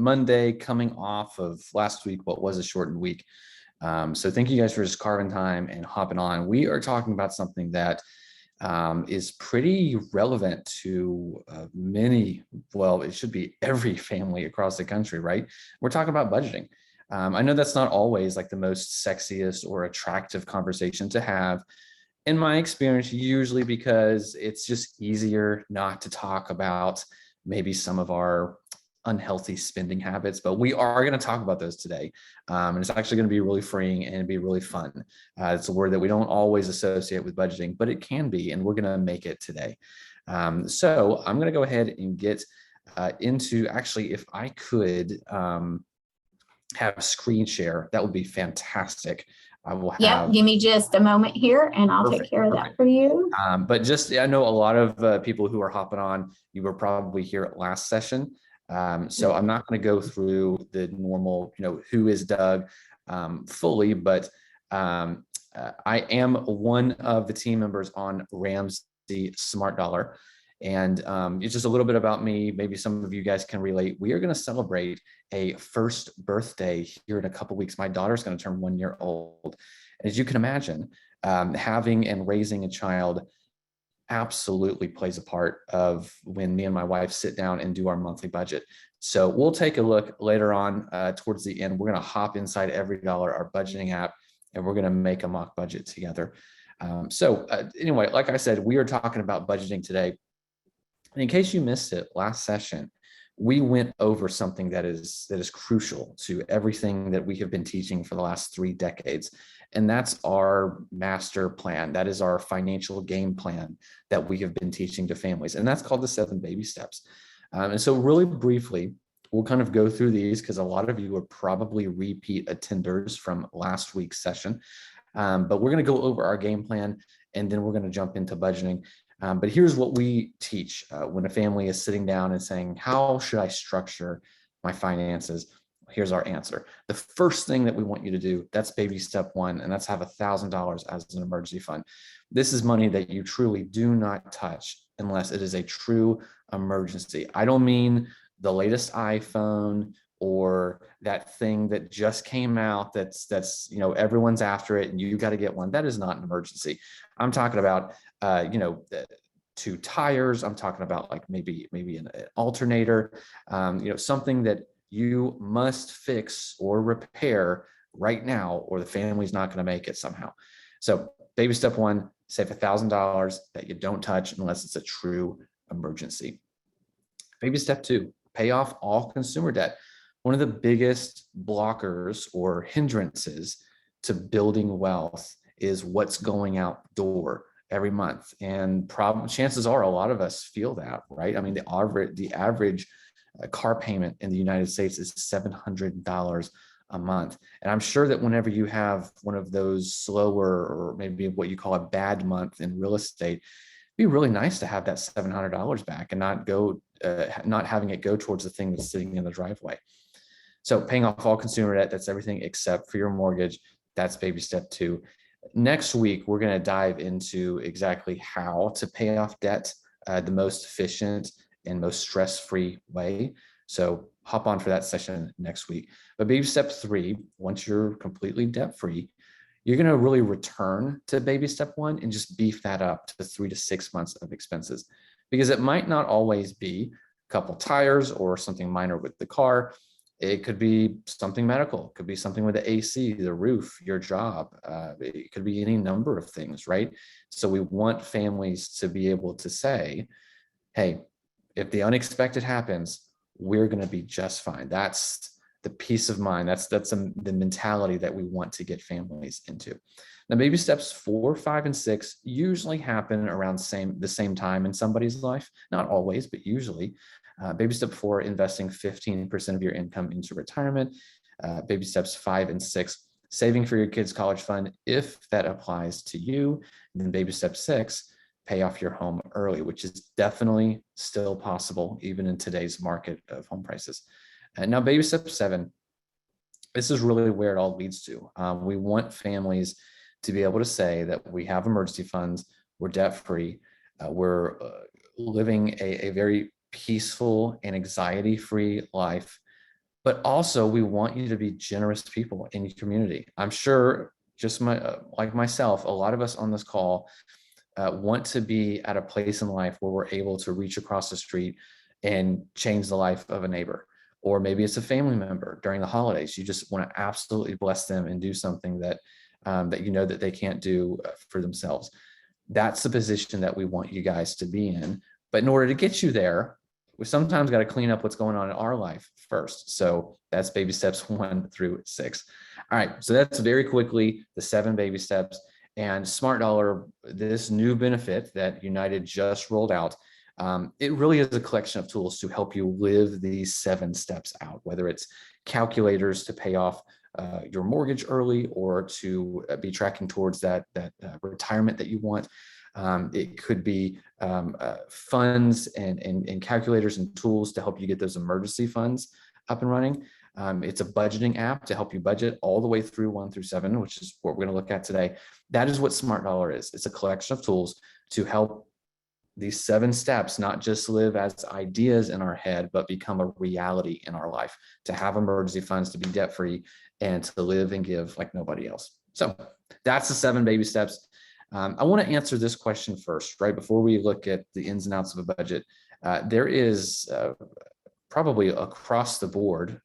Monday, coming off of last week, what was a shortened week. So thank you guys for just carving time and hopping on. We are talking about something that is pretty relevant to many, well, it should be every family across the country, right? We're talking about budgeting. I know that's not always like the most sexiest or attractive conversation to have, in my experience, usually because it's just easier not to talk about maybe some of our unhealthy spending habits, but we are going to talk about those today. And it's actually going to be really freeing and be really fun. It's a word that we don't always associate with budgeting, but it can be, and we're going to make it today. So I'm going to go ahead and get into, actually, if I could have a screen share, that would be fantastic. I will have. Yep, give me just a moment here and I'll take care of that for you. But just, I know a lot of people who are hopping on, you were probably here at last session. So I'm not going to go through the normal, who is Doug fully, but I am one of the team members on Ramsey SmartDollar. And it's just a little bit about me. Maybe some of you guys can relate. We are going to celebrate a first birthday here in a couple of weeks. My daughter's going to turn 1 year old. And as you can imagine, having and raising a child absolutely plays a part of when me and my wife sit down and do our monthly budget. So we'll take a look later on towards the end. We're going to hop inside Every Dollar, our budgeting app, and we're going to make a mock budget together. Anyway, like I said, we are talking about budgeting today. And in case you missed it last session, we went over something that is crucial to everything that we have been teaching for the last 3 decades. And that's our master plan. That is our financial game plan that we have been teaching to families. And that's called the 7 baby steps. And so really briefly, we'll kind of go through these because a lot of you are probably repeat attenders from last week's session. But we're going to go over our game plan and then we're going to jump into budgeting. But here's what we teach when a family is sitting down and saying, how should I structure my finances? Here's our answer. The first thing that we want you to do, that's baby step 1, and that's have $1,000 as an emergency fund. This is money that you truly do not touch unless it is a true emergency. I don't mean the latest iPhone or that thing that just came out that's everyone's after it and you got to get one. That is not an emergency. I'm talking about 2 tires. I'm talking about like maybe an alternator, something that you must fix or repair right now, or the family's not going to make it somehow. So baby step 1, save $1,000 that you don't touch unless it's a true emergency. Baby step 2, pay off all consumer debt. One of the biggest blockers or hindrances to building wealth is what's going out the door every month. And chances are a lot of us feel that, right? I mean, the average car payment in the United States is $700 a month. And I'm sure that whenever you have one of those slower or maybe what you call a bad month in real estate, it'd be really nice to have that $700 back and not having it go towards the thing that's sitting in the driveway. So paying off all consumer debt, that's everything except for your mortgage. That's baby step 2. Next week, we're going to dive into exactly how to pay off debt the most efficient and most stress-free way. So hop on for that session next week. But baby step 3, once you're completely debt-free, you're going to really return to baby step 1 and just beef that up to 3 to 6 months of expenses, because it might not always be a couple tires or something minor with the car. It could be something medical. It could be something with the AC, the roof, your job. It could be any number of things, right? So we want families to be able to say, hey, if the unexpected happens, we're going to be just fine. That's the peace of mind. That's the mentality that we want to get families into. Now, baby steps 4, 5, and 6 usually happen around the same time in somebody's life. Not always, but usually. Baby step 4, investing 15% of your income into retirement. Baby steps 5 and 6, saving for your kids' college fund, if that applies to you. And then baby step 6, pay off your home early, which is definitely still possible, even in today's market of home prices. And now baby step 7, this is really where it all leads to. We want families to be able to say that we have emergency funds, we're debt-free, we're living a very peaceful and anxiety-free life, But also we want you to be generous people in your community. I'm sure just like myself, a lot of us on this call want to be at a place in life where we're able to reach across the street and change the life of a neighbor. Or maybe it's a family member during the holidays. You just want to absolutely bless them and do something that that you know that they can't do for themselves. That's the position that we want you guys to be in. But in order to get you there, we sometimes got to clean up what's going on in our life first. So that's baby steps 1 through 6. All right. So that's very quickly the 7 baby steps. And SmartDollar, this new benefit that United just rolled out, it really is a collection of tools to help you live these 7 steps out, whether it's calculators to pay off your mortgage early, or to be tracking towards that retirement that you want. It could be funds and calculators and tools to help you get those emergency funds up and running. It's a budgeting app to help you budget all the way through 1 through 7, which is what we're going to look at today. That is what SmartDollar is. It's a collection of tools to help these 7 steps not just live as ideas in our head, but become a reality in our life, to have emergency funds, to be debt free, and to live and give like nobody else. So that's the 7 baby steps. I want to answer this question first, right? Before we look at the ins and outs of a budget, there is probably across the board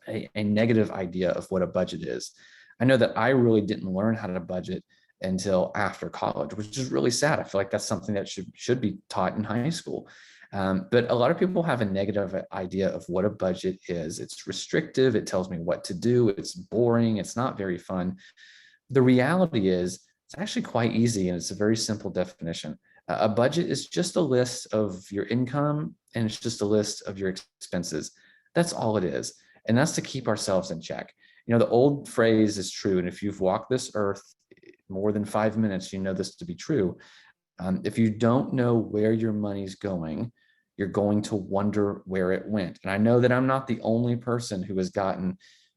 a negative idea of what a budget is. I know that I really didn't learn how to budget until after college, which is really sad. I feel like that's something that should be taught in high school. But a lot of people have a negative idea of what a budget is. It's restrictive. It tells me what to do. It's boring. It's not very fun. The reality is it's actually quite easy, and it's a very simple definition. A budget is just a list of your income, and it's just a list of your expenses. That's all it is. And that's to keep ourselves in check. You know, the old phrase is true. And if you've walked this earth more than 5 minutes, you know this to be true. If you don't know where your money's going, you're going to wonder where it went. And I know that I'm not the only person who has gotten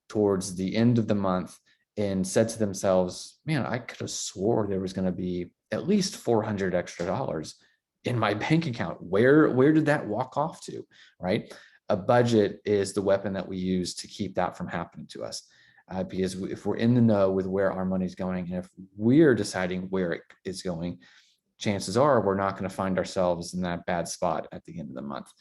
towards the end of the month and said to themselves, man, I could have swore there was going to be at least $400 extra in my bank account. Where did that walk off to, right? A budget is the weapon that we use to keep that from happening to us. Because if we're in the know with where our money's going, and if we're deciding where it is going, chances are we're not going to find ourselves in that bad spot at the end of the month.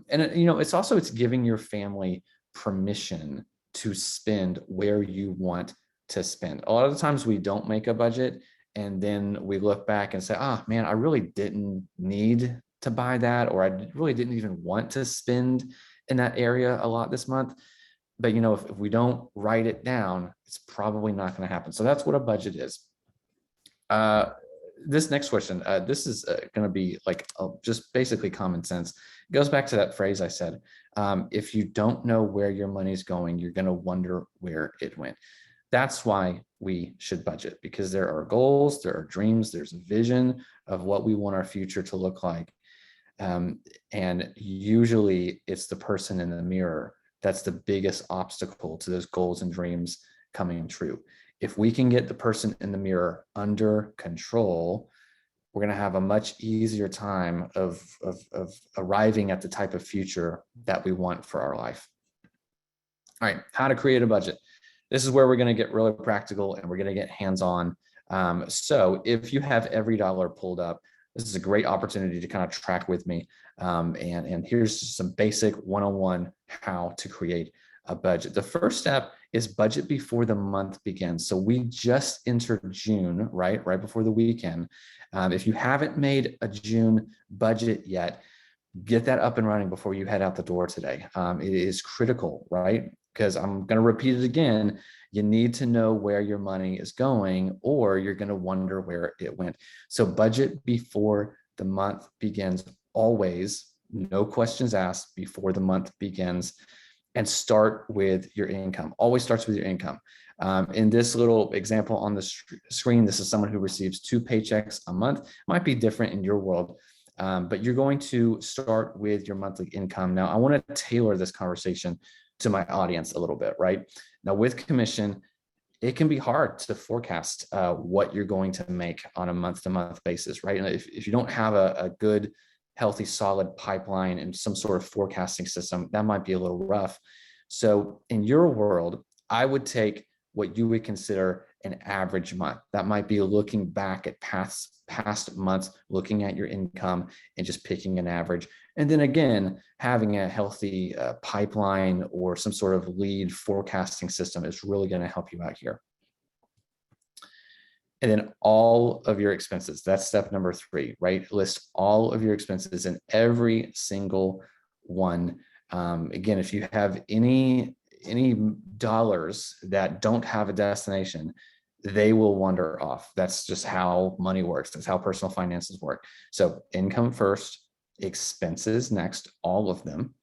It's giving your family permission to spend where you want to spend. A lot of the times we don't make a budget, and then we look back and say, oh man, I really didn't need to buy that, or I really didn't even want to spend in that area a lot this month. But if we don't write it down, it's probably not going to happen. So that's what a budget is. This next question, this is going to be like just basically common sense. It goes back to that phrase I said. If you don't know where your money's going, you're going to wonder where it went. That's why we should budget, because there are goals, there are dreams, there's a vision of what we want our future to look like. And usually it's the person in the mirror that's the biggest obstacle to those goals and dreams coming true. If we can get the person in the mirror under control, we're going to have a much easier time of arriving at the type of future that we want for our life. All right, how to create a budget. This is where we're going to get really practical, and we're going to get hands-on. So if you have every dollar pulled up, this is a great opportunity to kind of track with me. And here's just some basic 101 how to create a budget. The first step is budget before the month begins. So we just entered June, right before the weekend. If you haven't made a June budget yet, get that up and running before you head out the door today. It is critical, right? Because I'm going to repeat it again. You need to know where your money is going, or you're going to wonder where it went. So budget before the month begins, always, no questions asked before the month begins, and start with your income. Always starts with your income. In this little example on the screen, this is someone who receives 2 paychecks a month. Might be different in your world, but you're going to start with your monthly income. Now, I want to tailor this conversation to my audience a little bit, right? Now, with commission, it can be hard to forecast what you're going to make on a month-to-month basis, right? And if you don't have a good healthy, solid pipeline and some sort of forecasting system, that might be a little rough. So in your world, I would take what you would consider an average month. That might be looking back at past months, looking at your income and just picking an average. And then again, having a healthy pipeline or some sort of lead forecasting system is really going to help you out here. And then all of your expenses, that's step number 3, right? List all of your expenses in every single one. Again, if you have any dollars that don't have a destination, they will wander off. That's just how money works. That's how personal finances work. So income first, expenses next, all of them.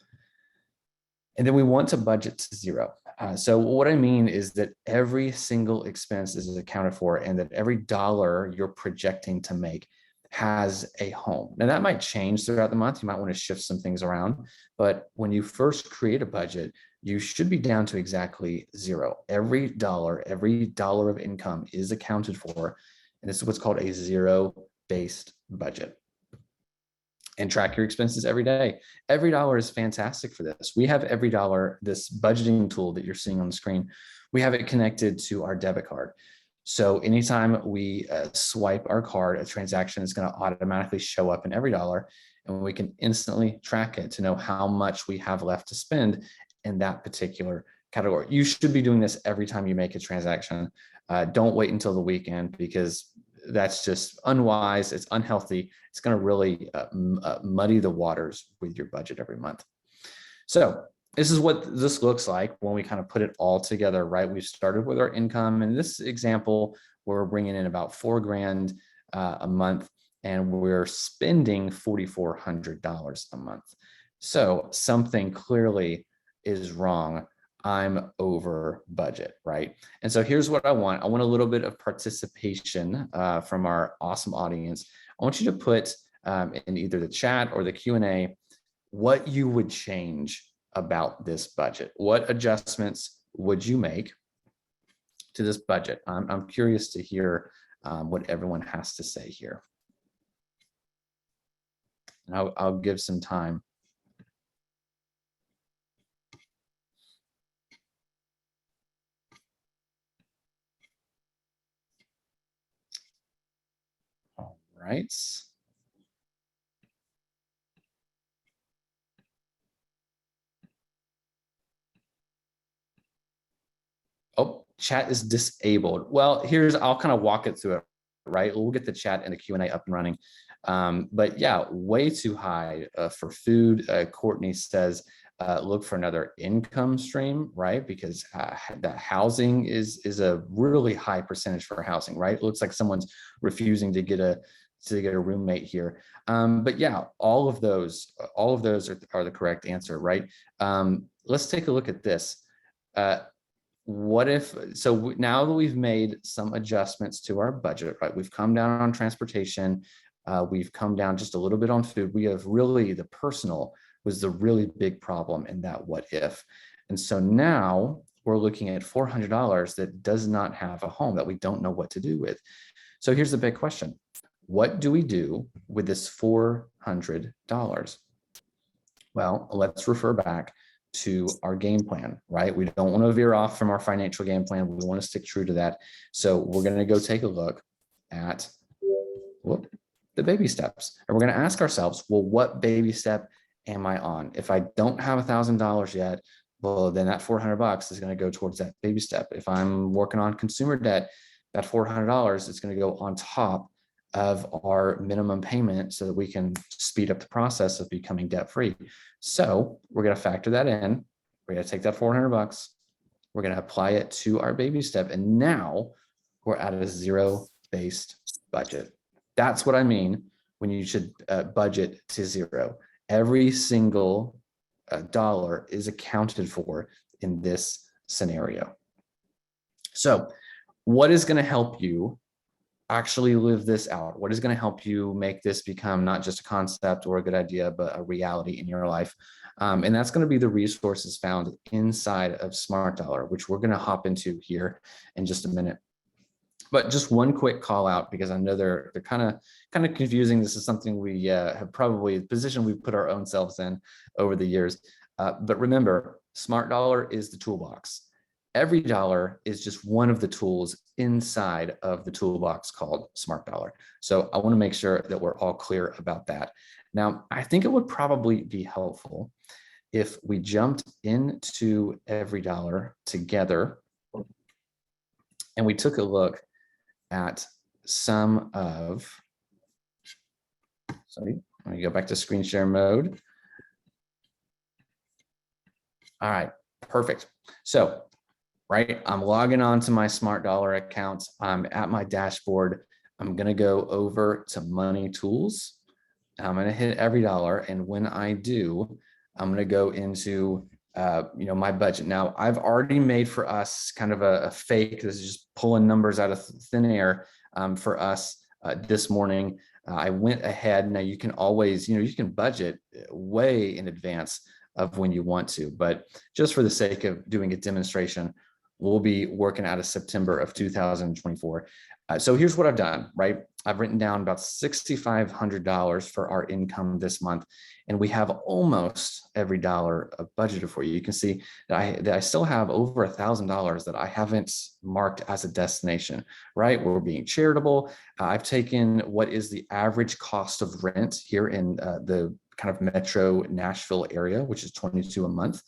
And then we want to budget to 0. So what I mean is that every single expense is accounted for and that every dollar you're projecting to make has a home. Now that might change throughout the month. You might want to shift some things around, but when you first create a budget, you should be down to exactly 0. Every dollar of income is accounted for. And this is what's called a zero-based budget. And track your expenses every day. Every dollar is fantastic for this. We have every dollar, this budgeting tool that you're seeing on the screen, we have it connected to our debit card. So anytime we swipe our card, a transaction is going to automatically show up in every dollar, and we can instantly track it to know how much we have left to spend in that particular category. You should be doing this every time you make a transaction. Don't wait until the weekend, because that's just unwise. It's unhealthy. It's going to really muddy the waters with your budget every month. So this is what this looks like when we kind of put it all together, right? We've started with our income. In this example, we're bringing in about $4,000 a month, and we're spending $4,400 a month. So something clearly is wrong. I'm over budget, right? And so here's what I want. I want a little bit of participation from our awesome audience. I want you to put in either the chat or the Q&A what you would change about this budget. What adjustments would you make to this budget? I'm curious to hear what everyone has to say here. And I'll give some time. Right. Oh, chat is disabled. Well, I'll kind of walk it through it, right? We'll get the chat and the Q&A up and running. But yeah, way too high for food. Courtney says, look for another income stream, right? Because that housing is a really high percentage for housing, right? It looks like someone's refusing to get a roommate here. But yeah, all of those are the correct answer, right? Let's take a look at this. What if, so now that we've made some adjustments to our budget, right? We've come down on transportation. We've come down just a little bit on food. We have really, the personal was the really big problem in that what if. And so now we're looking at $400 that does not have a home, that we don't know what to do with. So here's the big question. What do we do with this $400? Well, let's refer back to our game plan, right? We don't want to veer off from our financial game plan. We want to stick true to that. So we're going to go take a look at the baby steps. And we're going to ask ourselves, well, what baby step am I on? If I don't have $1,000 yet, well, then that $400 is going to go towards that baby step. If I'm working on consumer debt, that $400 is going to go on top of our minimum payment so that we can speed up the process of becoming debt-free. So we're going to factor that in. We're going to take that $400. We're going to apply it to our baby step. And now we're at a zero-based budget. That's what I mean when you should budget to 0. Every single dollar is accounted for in this scenario. So what is going to help you actually live this out? What is going to help you make this become not just a concept or a good idea, but a reality in your life? And that's going to be the resources found inside of SmartDollar, which we're going to hop into here in just a minute. But just one quick call out, because I know they're kind of confusing. This is something we have probably a position we've put our own selves in over the years. But remember, SmartDollar is the toolbox. Every dollar is just one of the tools inside of the toolbox called SmartDollar. So I want to make sure that we're all clear about that. Now, I think it would probably be helpful if we jumped into every dollar together and we took a look at some of, sorry, let me go back to screen share mode. All right, perfect. So, right, I'm logging on to my SmartDollar account. I'm at my dashboard. I'm gonna go over to Money Tools. I'm gonna hit every dollar, and when I do, I'm gonna go into my budget. Now, I've already made for us kind of a fake. This is just pulling numbers out of thin air for us this morning. I went ahead. Now you can always, you can budget way in advance of when you want to, but just for the sake of doing a demonstration, we'll be working out of September of 2024. So here's what I've done, right? I've written down about $6,500 for our income this month, and we have almost every dollar budgeted for you. You can see that I still have over $1,000 that I haven't marked as a destination, right? We're being charitable. I've taken what is the average cost of rent here in the kind of metro Nashville area, which is $22 a month.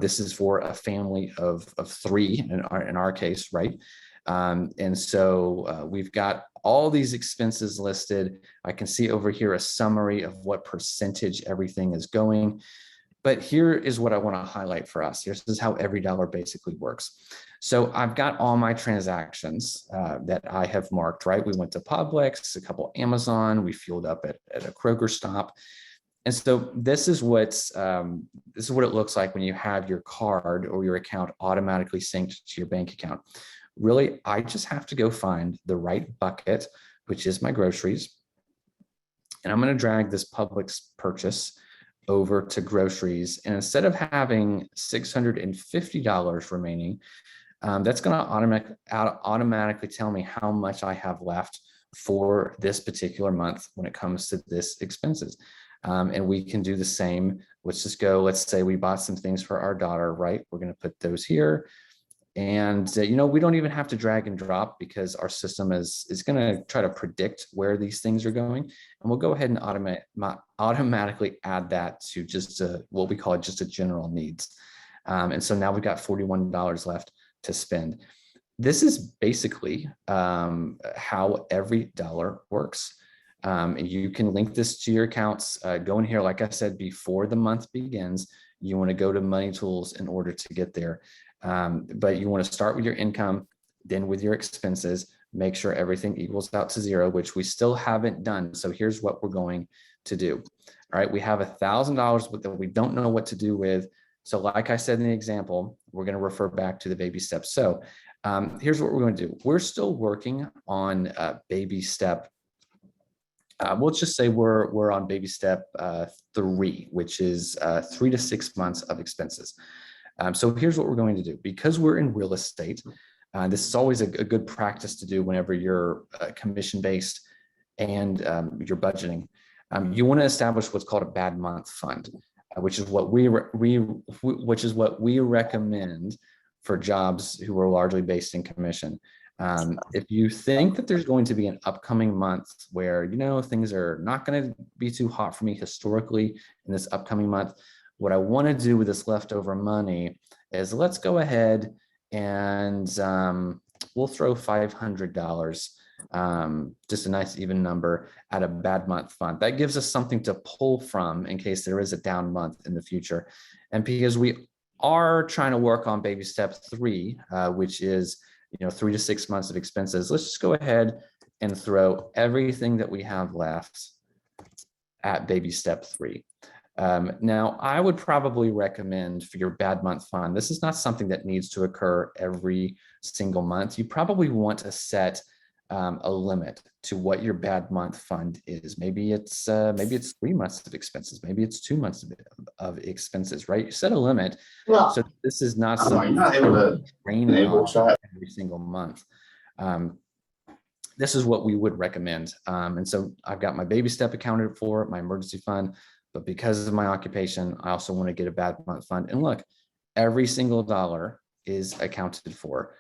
This is for a family of three in our case, right? And so we've got all these expenses listed. I can see over here a summary of what percentage everything is going. But here is what I want to highlight for us. This is how every dollar basically works. So I've got all my transactions that I have marked, right? We went to Publix, a couple Amazon, we fueled up at a Kroger stop. And so this is what it looks like when you have your card or your account automatically synced to your bank account. Really, I just have to go find the right bucket, which is my groceries. And I'm going to drag this Publix purchase over to groceries. And instead of having $650 remaining, that's going to automatically tell me how much I have left for this particular month when it comes to this expenses. And we can do the same. Let's say we bought some things for our daughter, right? We're going to put those here. And, we don't even have to drag and drop because our system is going to try to predict where these things are going. And we'll go ahead and automatically add that to just what we call just a general needs. And so now we've got $41 left to spend. This is basically how every dollar works. You can link this to your accounts. Go in here, like I said, before the month begins, you want to go to Money Tools in order to get there. But you want to start with your income, then with your expenses, make sure everything equals out to zero, which we still haven't done. So here's what we're going to do. All right, we have $1,000 that we don't know what to do with. So like I said in the example, we're going to refer back to the baby steps. So here's what we're going to do. We're still working on baby step. We'll just say we're on baby step 3, which is 3 to 6 months of expenses. So here's what we're going to do. Because we're in real estate, this is always a good practice to do whenever you're commission-based and you're budgeting. You want to establish what's called a bad month fund, which is what we recommend for jobs who are largely based in commission. If you think that there's going to be an upcoming month where, things are not going to be too hot for me historically in this upcoming month, what I want to do with this leftover money is let's go ahead and we'll throw $500, just a nice even number, at a bad month fund. That gives us something to pull from in case there is a down month in the future. And because we are trying to work on baby step 3, which is 3 to 6 months of expenses, let's just go ahead and throw everything that we have left at baby step 3. Now, I would probably recommend for your bad month fund, this is not something that needs to occur every single month. You probably want to set a limit to what your bad month fund is. Maybe it's 3 months of expenses. Maybe it's 2 months of expenses, right? You set a limit. Yeah. So this is not something that drain on every single month. this is what we would recommend. And so I've got my baby step accounted for, my emergency fund, but because of my occupation, I also want to get a bad month fund. And look, every single dollar is accounted for.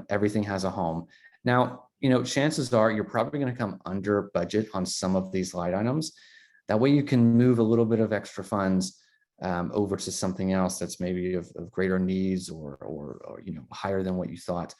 Everything has a home. Now, chances are you're probably going to come under budget on some of these line items. That way you can move a little bit of extra funds over to something else that's maybe of greater needs or higher than what you thought.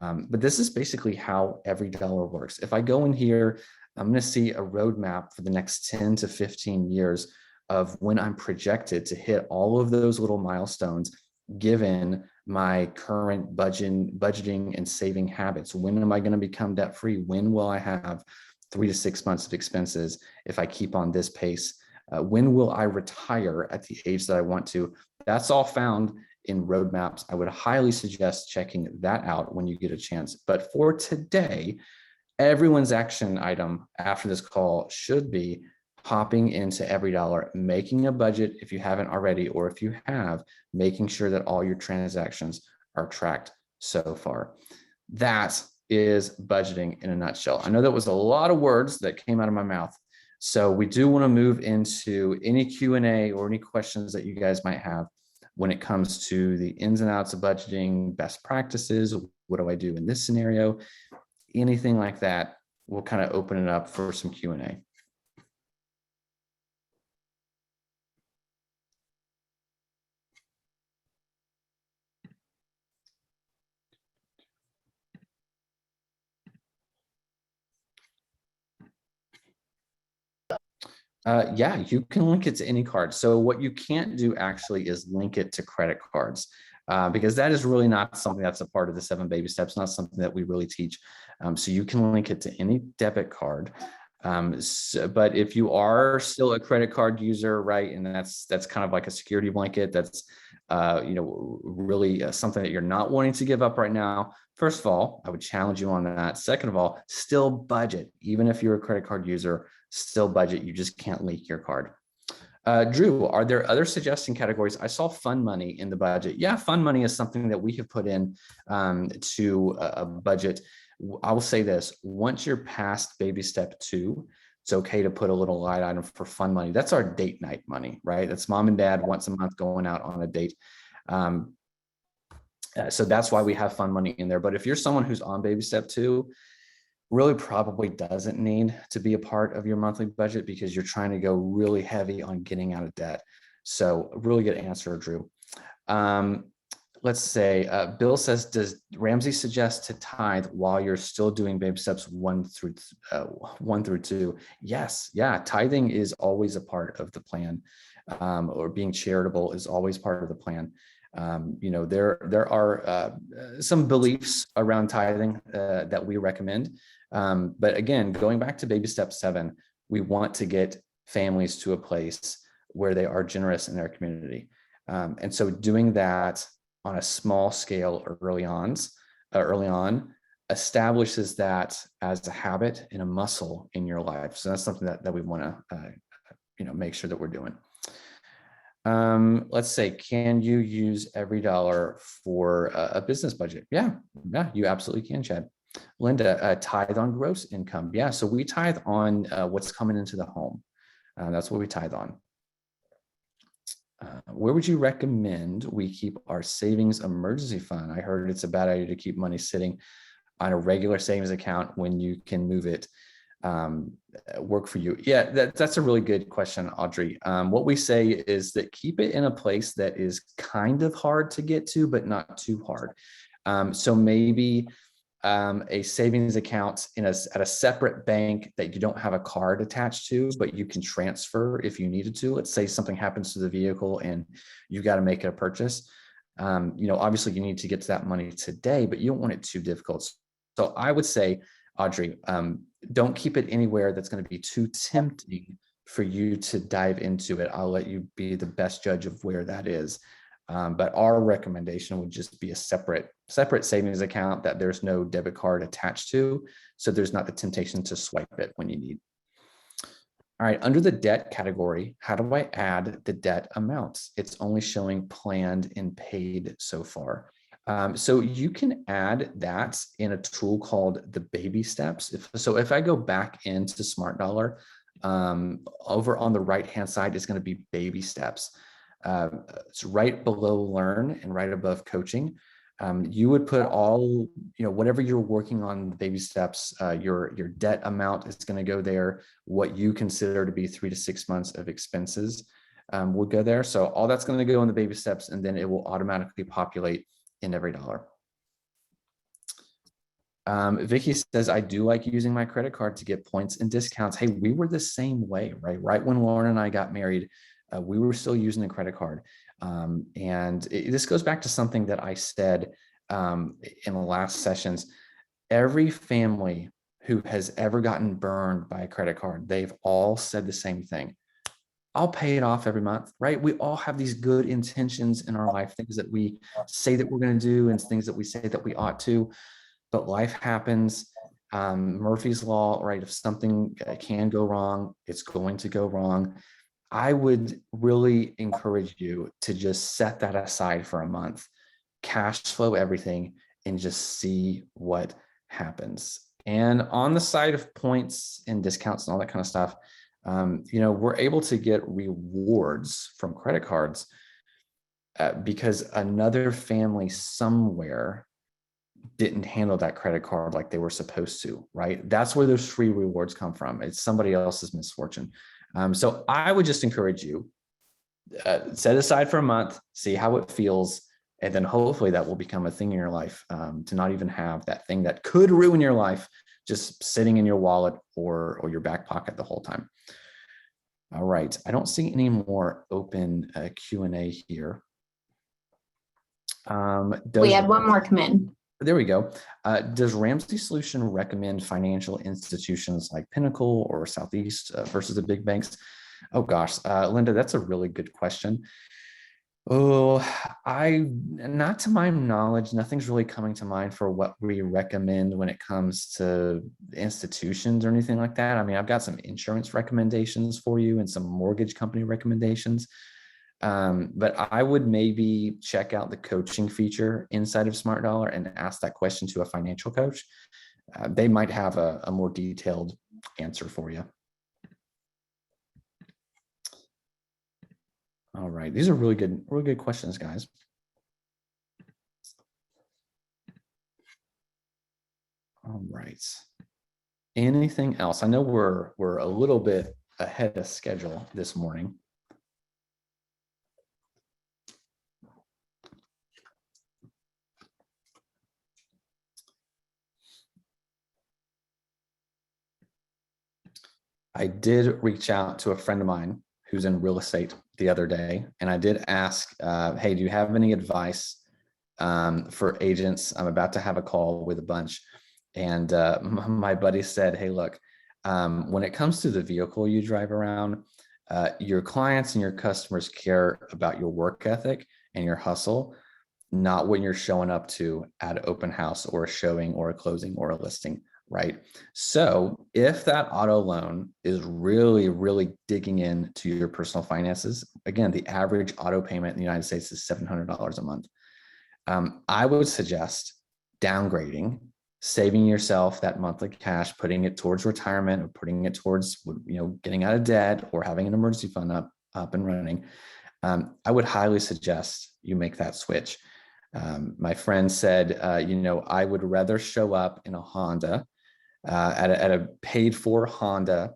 But this is basically how every dollar works. If I go in here, I'm going to see a roadmap for the next 10 to 15 years of when I'm projected to hit all of those little milestones, given my current budgeting and saving habits. When am I going to become debt free? When will I have 3 to 6 months of expenses if I keep on this pace? When will I retire at the age that I want to? That's all found in roadmaps. I would highly suggest checking that out when you get a chance. But for today, everyone's action item after this call should be hopping into every dollar, making a budget if you haven't already, or if you have, making sure that all your transactions are tracked so far. That is budgeting in a nutshell. I know that was a lot of words that came out of my mouth. So we do want to move into any Q&A or any questions that you guys might have when it comes to the ins and outs of budgeting, best practices. What do I do in this scenario? Anything like that, we'll kind of open it up for some Q&A. Yeah, you can link it to any card. So what you can't do actually is link it to credit cards, because that is really not something that's a part of the 7 baby steps, not something that we really teach. So you can link it to any debit card. But if you are still a credit card user, right, and that's kind of like a security blanket, that's really something that you're not wanting to give up right now. First of all, I would challenge you on that. Second of all, still budget. Even if you're a credit card user, still budget. You just can't leak your card. Drew, are there other suggestion categories? I saw fund money in the budget. Yeah, fund money is something that we have put in to a budget. I will say this: once you're past baby step 2, it's okay to put a little line item for fun money. That's our date night money, right? That's mom and dad once a month going out on a date. So that's why we have fun money in there. But if you're someone who's on baby step 2, really probably doesn't need to be a part of your monthly budget because you're trying to go really heavy on getting out of debt. So really good answer, Drew. Let's say Bill says, does Ramsey suggest to tithe while you're still doing baby steps 1 through 2? Yes. Yeah. Tithing is always a part of the plan, or being charitable is always part of the plan. There are some beliefs around tithing that we recommend. But again, going back to baby step 7, we want to get families to a place where they are generous in their community. And so doing that on a small scale early on establishes that as a habit and a muscle in your life. So that's something that we want to make sure that we're doing. Let's say, can you use every dollar for a business budget? Yeah, you absolutely can, Chad. Linda, tithe on gross income. Yeah, so we tithe on what's coming into the home. That's what we tithe on. Where would you recommend we keep our savings emergency fund? I heard it's a bad idea to keep money sitting on a regular savings account when you can move it. Work for you? Yeah, that's a really good question, Audrey. What we say is that keep it in a place that is kind of hard to get to, but not too hard. So maybe a savings account at a separate bank that you don't have a card attached to, but you can transfer if you needed to. Let's say something happens to the vehicle and you got to make a purchase. Obviously you need to get to that money today, but you don't want it too difficult. So I would say, Audrey, don't keep it anywhere that's going to be too tempting for you to dive into it. I'll let you be the best judge of where that is. But our recommendation would just be a separate savings account that there's no debit card attached to, so there's not the temptation to swipe it when you need. All right, under the debt category, how do I add the debt amounts? It's only showing planned and paid so far. So you can add that in a tool called the baby steps. If I go back into SmartDollar, over on the right-hand side is going to be baby steps. It's right below learn and right above coaching. You would put all, whatever you're working on the baby steps, your debt amount is going to go there. What you consider to be 3 to 6 months of expenses would go there. So all that's going to go in the baby steps, and then it will automatically populate in every dollar. Vicky says, I do like using my credit card to get points and discounts. Hey, we were the same way, right? Right when Lauren and I got married, we were still using the credit card. This goes back to something that I said in the last sessions. Every family who has ever gotten burned by a credit card, they've all said the same thing. I'll pay it off every month, right? We all have these good intentions in our life, things that we say that we're going to do and things that we say that we ought to, but life happens. Murphy's Law, right? If something can go wrong, it's going to go wrong. I would really encourage you to just set that aside for a month, cash flow everything, and just see what happens. And on the side of points and discounts and all that kind of stuff, we're able to get rewards from credit cards because another family somewhere didn't handle that credit card like they were supposed to, right? That's where those free rewards come from. It's somebody else's misfortune. So I would just encourage you, set aside for a month, see how it feels, and then hopefully that will become a thing in your life, to not even have that thing that could ruin your life just sitting in your wallet or your back pocket the whole time. All right, I don't see any more open Q&A here. We had one more come in. There we go. Does Ramsey Solution recommend financial institutions like Pinnacle or Southeast versus the big banks? Oh gosh, Linda, that's a really good question. Oh, not to my knowledge, nothing's really coming to mind for what we recommend when it comes to institutions or anything like that. I mean, I've got some insurance recommendations for you and some mortgage company recommendations. But I would maybe check out the coaching feature inside of SmartDollar and ask that question to a financial coach. They might have a more detailed answer for you. All right, these are really good questions, guys. All right. Anything else? I know we're a little bit ahead of schedule this morning. I did reach out to a friend of mine who's in real estate the other day, and I did ask, hey, do you have any advice for agents? I'm about to have a call with a bunch. And my buddy said, hey, look, when it comes to the vehicle you drive around, your clients and your customers care about your work ethic and your hustle, not what you're showing up to at an open house or a showing or a closing or a listing, right? So if that auto loan is really, really digging into your personal finances, again, the average auto payment in the United States is $700 a month. I would suggest downgrading, saving yourself that monthly cash, putting it towards retirement or putting it towards, getting out of debt or having an emergency fund up and running. I would highly suggest you make that switch. My friend said, I would rather show up in a Honda at a paid for Honda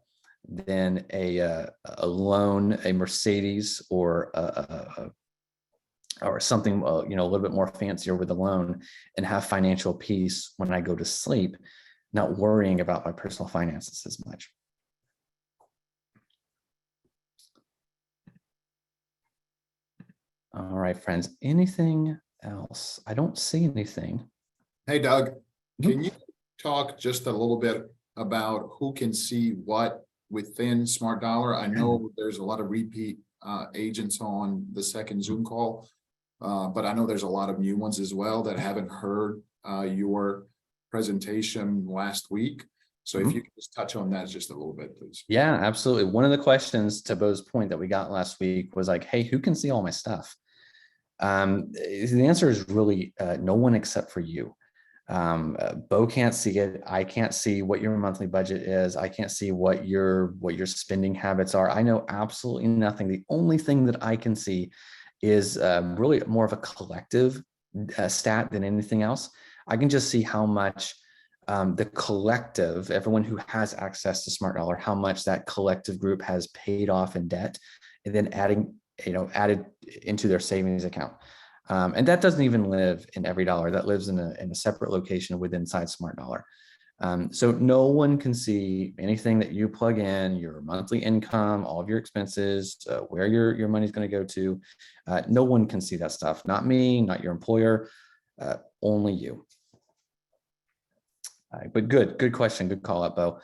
than a loan, a Mercedes or something, a little bit more fancier with a loan, and have financial peace when I go to sleep, not worrying about my personal finances as much. All right, friends, anything else? I don't see anything. Hey, Doug, can you talk just a little bit about who can see what within SmartDollar? I know there's a lot of repeat agents on the second Zoom call, but I know there's a lot of new ones as well that haven't heard your presentation last week. So if you could just touch on that just a little bit, please. Yeah, absolutely. One of the questions, to Bo's point, that we got last week was like, hey, who can see all my stuff? The answer is really no one except for you. Bo can't see it. I can't see what your monthly budget is. I can't see what your spending habits are. I know absolutely nothing. The only thing that I can see is really more of a collective stat than anything else. I can just see how much the collective, everyone who has access to SmartDollar, how much that collective group has paid off in debt, and then added into their savings account. And that doesn't even live in every dollar. That lives in a separate location within inside SmartDollar. So no one can see anything that you plug in, your monthly income, all of your expenses, where your money's going to go to. No one can see that stuff. Not me, not your employer, only you. But good question. Good call out, Bo.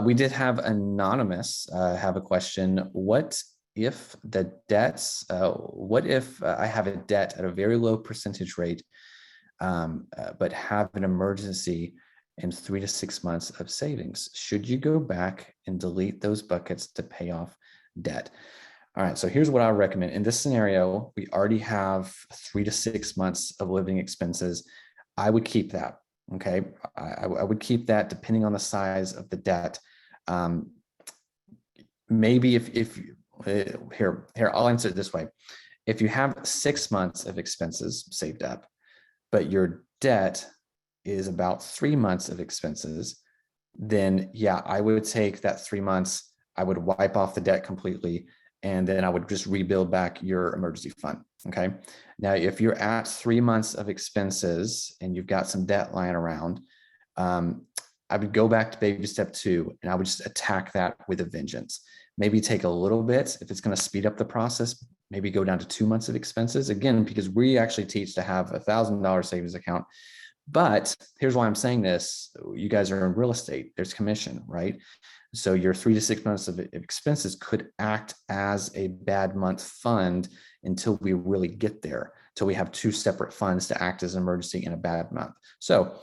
We did have Anonymous have a question. What if the debts, what if I have a debt at a very low percentage rate, but have an emergency in 3 to 6 months of savings? Should you go back and delete those buckets to pay off debt? All right, so here's what I recommend. In this scenario, we already have 3 to 6 months of living expenses. I would keep that. Okay, I would keep that depending on the size of the debt. Maybe if here, I'll answer it this way. If you have 6 months of expenses saved up, but your debt is about 3 months of expenses, then yeah, I would take that 3 months, I would wipe off the debt completely, and then I would just rebuild back your emergency fund. Okay. Now, if you're at 3 months of expenses and you've got some debt lying around, I would go back to baby step 2, and I would just attack that with a vengeance. Maybe take a little bit. If it's going to speed up the process, maybe go down to 2 months of expenses. Again, because we actually teach to have $1,000 savings account. But here's why I'm saying this. You guys are in real estate. There's commission, right? So your 3 to 6 months of expenses could act as a bad month fund until we really get there, till we have 2 separate funds to act as an emergency in a bad month. So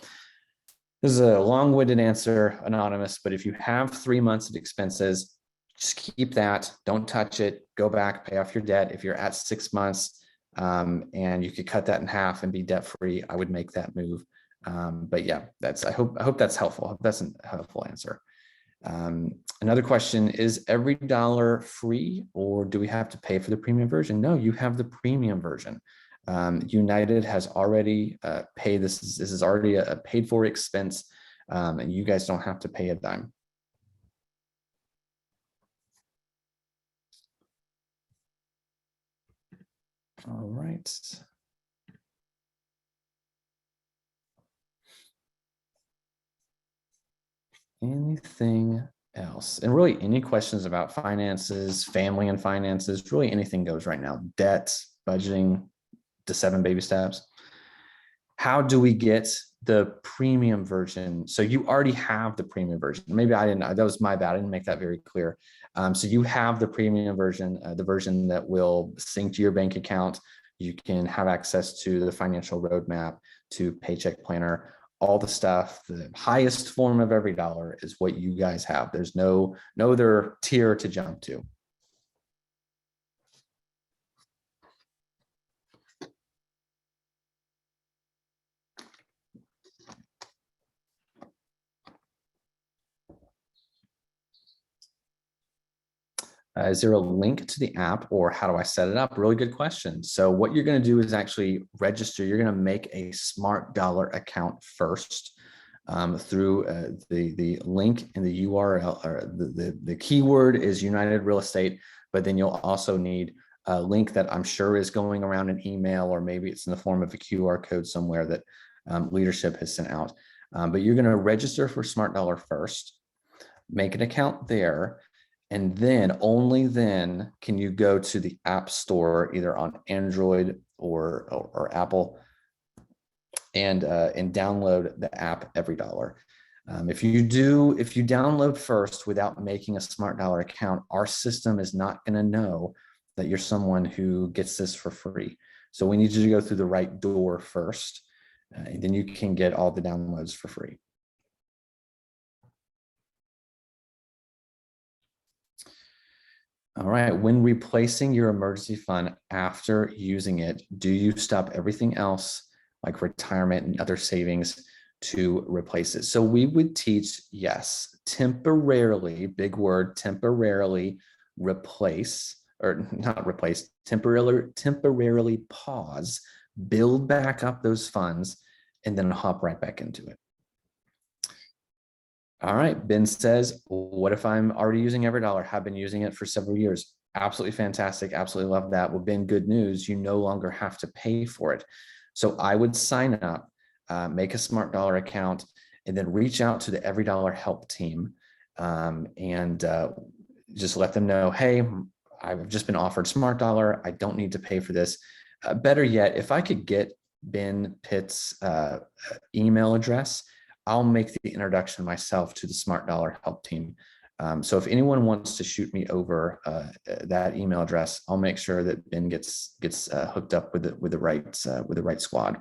this is a long-winded answer, Anonymous, but if you have 3 months of expenses, just keep that, don't touch it, go back, pay off your debt. If you're at 6 months and you could cut that in half and be debt-free, I would make that move. But yeah, I hope that's helpful. I hope that's a helpful answer. Another question, is every dollar free, or do we have to pay for the premium version? No, you have the premium version. United has already paid this. This is already a paid for expense, and you guys don't have to pay a dime. All right. Anything else? And really any questions about finances, family and finances, really anything goes right now. Debt, budgeting, the 7 baby steps. How do we get the premium version? So you already have the premium version. Maybe I didn't, that was my bad. I didn't make that very clear. So you have the premium version, the version that will sync to your bank account. You can have access to the financial roadmap, to paycheck planner, all the stuff. The highest form of every dollar is what you guys have. There's no other tier to jump to. Is there a link to the app, or how do I set it up? Really good question. So what you're going to do is actually register. You're going to make a SmartDollar account first through the link in the URL, or the keyword is United Real Estate, but then you'll also need a link that I'm sure is going around an email, or maybe it's in the form of a QR code somewhere that leadership has sent out. But you're going to register for SmartDollar first, make an account there. And then only then can you go to the App Store, either on Android or Apple, and download the app Every Dollar. If you download first without making a SmartDollar account, our system is not going to know that you're someone who gets this for free. So we need you to go through the right door first, and then you can get all the downloads for free. All right. When replacing your emergency fund after using it, do you stop everything else like retirement and other savings to replace it? So we would teach, yes, temporarily, big word, temporarily replace, or not replace, temporarily pause, build back up those funds, and then hop right back into it. All right, Ben says, what if I'm already using EveryDollar? Have been using it for several years. Absolutely fantastic. Absolutely love that. Well, Ben, good news. You no longer have to pay for it. So I would sign up, make a SmartDollar account, and then reach out to the EveryDollar help team and just let them know, hey, I've just been offered SmartDollar. I don't need to pay for this. Better yet, if I could get Ben Pitt's email address, I'll make the introduction myself to the SmartDollar help team. So if anyone wants to shoot me over that email address, I'll make sure that Ben gets hooked up with the right squad.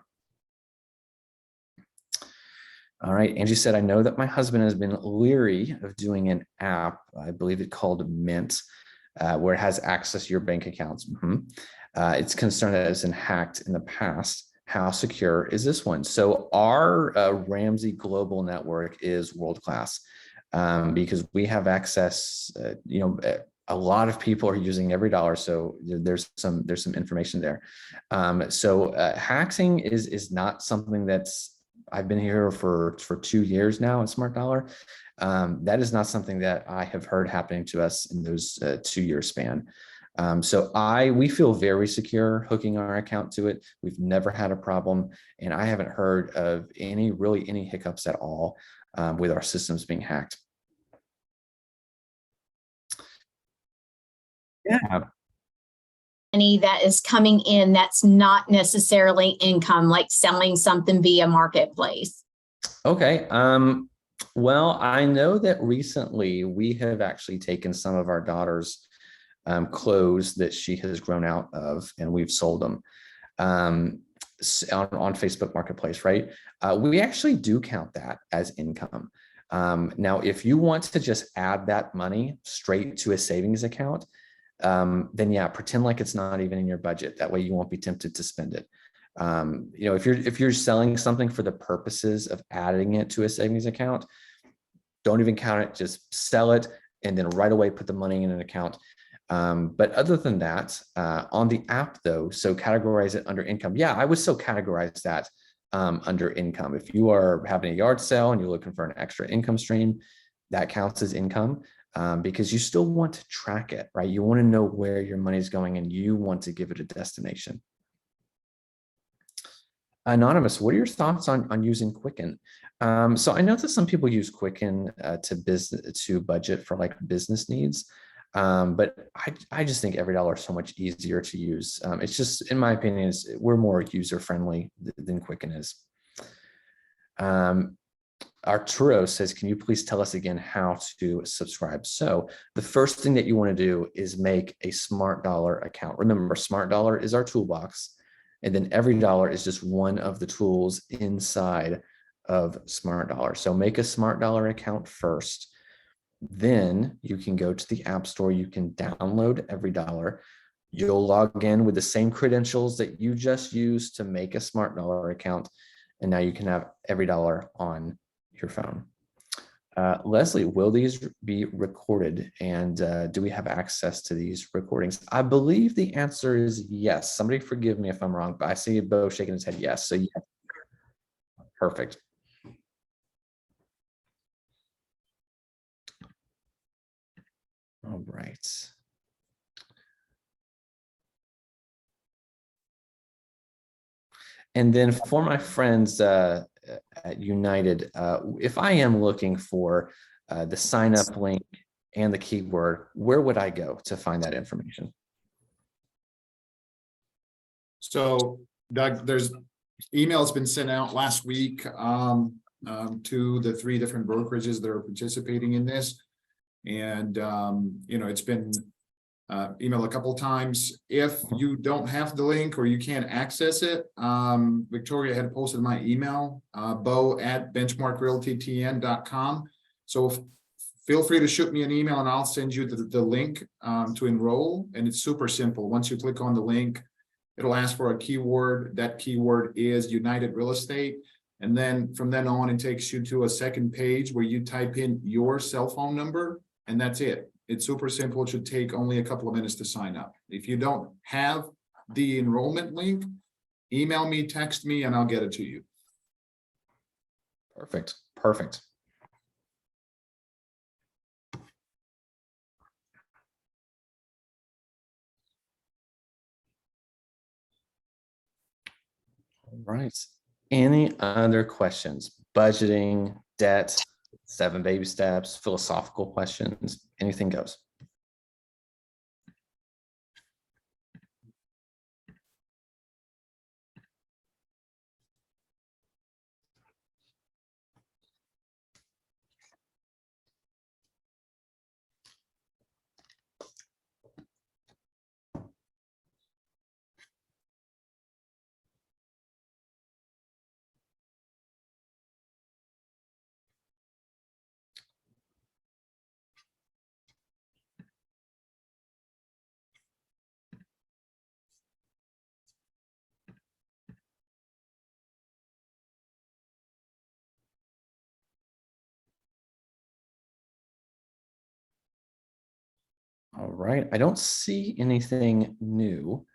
All right, Angie said, I know that my husband has been leery of doing an app, I believe it's called Mint, where it has access to your bank accounts. It's concerned that it's been hacked in the past. How secure is this one? So our Ramsey global network is world-class because we have access, a lot of people are using EveryDollar. So there's some information there. So hacking is not something that's, I've been here for 2 years now at SmartDollar. That is not something that I have heard happening to us in those 2-year span. So we feel very secure hooking our account to it. We've never had a problem, and I haven't heard of any hiccups at all with our systems being hacked. Yeah. Money that is coming in that's not necessarily income, like selling something via marketplace. Okay. Well, I know that recently we have actually taken some of our daughter's clothes that she has grown out of, and we've sold them on Facebook Marketplace, right? We actually do count that as income. Now, if you want to just add that money straight to a savings account, then yeah, pretend like it's not even in your budget. That way you won't be tempted to spend it. If you're selling something for the purposes of adding it to a savings account, don't even count it, just sell it and then right away put the money in an account. But other than that, on the app though, so categorize it under income. Yeah, I would still categorize that under income. If you are having a yard sale and you're looking for an extra income stream, that counts as income because you still want to track it, right? You want to know where your money is going and you want to give it a destination. Anonymous, what are your thoughts on using Quicken? So I know that some people use Quicken to budget for like business needs. But I just think EveryDollar is so much easier to use. It's just, in my opinion, we're more user-friendly than Quicken is. Arturo says, can you please tell us again how to subscribe? So the first thing that you want to do is make a SmartDollar account. Remember, SmartDollar is our toolbox, and then EveryDollar is just one of the tools inside of SmartDollar. So make a SmartDollar account first. Then you can go to the App Store, you can download EveryDollar. You'll log in with the same credentials that you just used to make a SmartDollar account. And now you can have EveryDollar on your phone. Leslie, will these be recorded? And do we have access to these recordings? I believe the answer is yes. Somebody forgive me if I'm wrong, but I see Bo shaking his head yes. So yes. Perfect. All right. And then for my friends at United, if I am looking for the sign up link and the keyword, where would I go to find that information? So Doug, there's emails been sent out last week to the 3 different brokerages that are participating in this. And, it's been emailed a couple of times. If you don't have the link or you can't access it, Victoria had posted my email, bo@benchmarkrealtytn.com. So feel free to shoot me an email and I'll send you the link to enroll. And it's super simple. Once you click on the link, it'll ask for a keyword. That keyword is United Real Estate. And then from then on, it takes you to a second page where you type in your cell phone number, and that's it. It's super simple. It should take only a couple of minutes to sign up. If you don't have the enrollment link, email me, text me, and I'll get it to you. Perfect. Perfect. All right. Any other questions? Budgeting, debt, 7 baby steps, philosophical questions, anything goes. All right, I don't see anything new.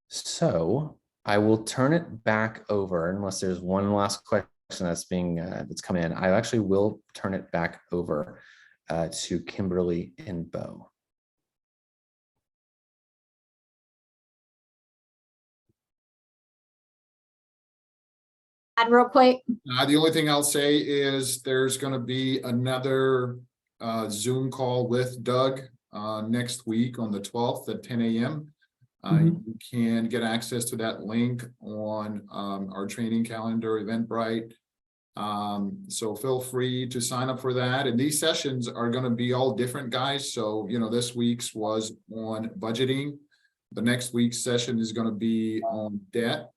So I will turn it back over unless there's one last question that's come in. I actually will turn it back over to Kimberly and Bo. Add real quick. The only thing I'll say is there's going to be another Zoom call with Doug next week on the 12th at 10 a.m. You can get access to that link on our training calendar, Eventbrite. So feel free to sign up for that. And these sessions are going to be all different, guys. So, you know, this week's was on budgeting. The next week's session is going to be on debt.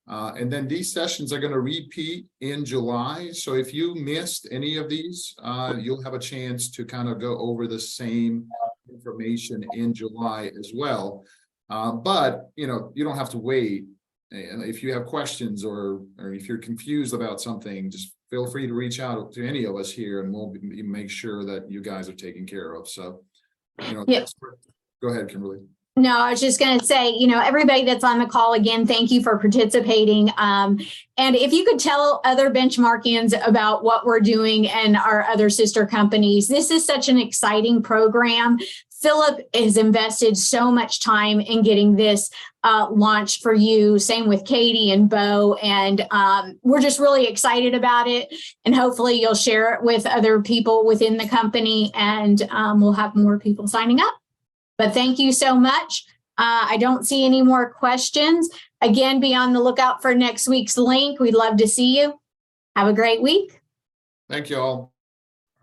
And then these sessions are going to repeat in July. So if you missed any of these, you'll have a chance to kind of go over the same information in July as well. But, you know, you don't have to wait. And if you have questions or if you're confused about something, just feel free to reach out to any of us here and we'll make sure that you guys are taken care of. So, you know, yeah. Go ahead, Kimberly. No, I was just going to say, you know, everybody that's on the call, again, thank you for participating. And if you could tell other benchmarkians about what we're doing and our other sister companies, this is such an exciting program. Philip has invested so much time in getting this launched for you. Same with Katie and Bo. And we're just really excited about it. And hopefully you'll share it with other people within the company and we'll have more people signing up. But thank you so much. I don't see any more questions. Again, be on the lookout for next week's link. We'd love to see you. Have a great week. Thank you all.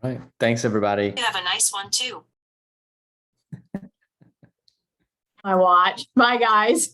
All right. Thanks, everybody. You have a nice one, too. I watch. Bye, guys.